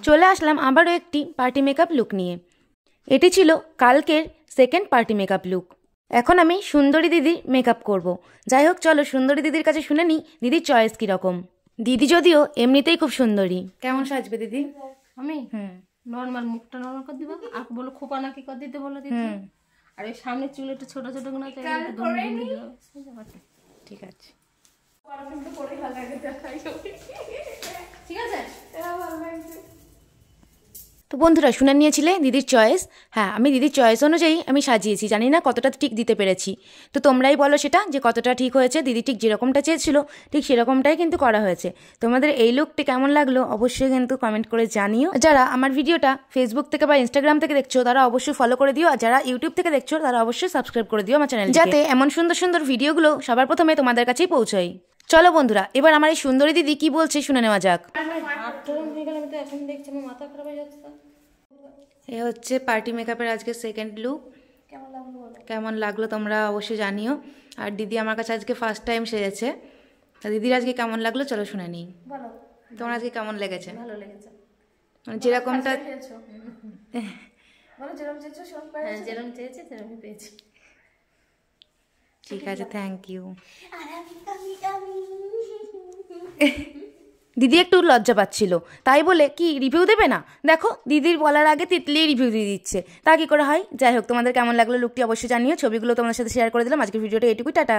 চলে আসলাম আবারও একটি পার্টি মেকআপ লুক নিয়ে। এটি ছিল কালকের সেকেন্ড পার্টি মেকআপ লুক। এখন আমি সুন্দরী দিদির মেকআপ করব। যাই হোক, চলো সুন্দরী দিদির কাছে শুনে নিই দিদির চয়েস কীরকম। দিদি যদিও এমনিতেই খুব সুন্দরী। কেমন সাজবে দিদি? আমি নর্মাল, মুখটা নর্মাল করে দিবা। আর বলো খোপা নাকি করে দিতে বলো দিদি। আর এই সামনে চুল একটু ছোট ছোট গুলো ঠিক আছে। ঠিক আছে। তো বন্ধুরা, শুনে নিয়েছিলে দিদির চয়েস। হ্যাঁ, আমি দিদির চয়েস অনুযায়ী আমি সাজিয়েছি। জানি না কতটা ঠিক দিতে পেরেছি, তো তোমরাই বলো সেটা যে কতটা ঠিক হয়েছে। দিদি ঠিক যেরকমটা চেয়েছিল ঠিক সেরকমটাই কিন্তু করা হয়েছে। তোমাদের এই লুকটি কেমন লাগলো অবশ্যই কিন্তু কমেন্ট করে জানিও। যারা আমার ভিডিওটা ফেসবুক থেকে বা ইনস্টাগ্রাম থেকে দেখছো তারা অবশ্যই ফলো করে দিও, আর যারা ইউটিউব থেকে দেখছো তারা অবশ্যই সাবস্ক্রাইব করে দিও আমার চ্যানেল, যাতে এমন সুন্দর সুন্দর ভিডিওগুলো সবার প্রথমে তোমাদের কাছেই পৌঁছায়। চলো বন্ধুরা, এবার আমার এই সুন্দরী দিদি কি বলছে শুনে নেওয়া যাক। এ হচ্ছে পার্টি মেকআপের আজকে সেকেন্ড লুক। কেমন লাগলো তোমরা অবশ্যই জানিও। আর দিদি আমার কাছে আজকে ফার্স্ট টাইম সেজেছে। দিদির আজকে কেমন লাগলো চলো শুনে নিই। তোমার আজকে কেমন লেগেছে? ভালো লেগেছে, মানে যেরকমটা যেরকম চেয়েছি সেরকমই পেয়েছি। ঠিক আছে, থ্যাংক ইউ। দিদি একটু লজ্জা পাচ্ছিল, তাই বলে কি রিভিউ দেবে না? দেখো, দিদির বলার আগে তিতলি রিভিউ দিয়ে দিচ্ছে, তা কি করে হয়? যাই হোক, তোমাদের কেমন লাগলো লুকটি অবশ্যই জানিও। ছবিগুলো তোমাদের সাথে শেয়ার করে দিলাম। আজকের ভিডিওটা এটুকুই, টাটা।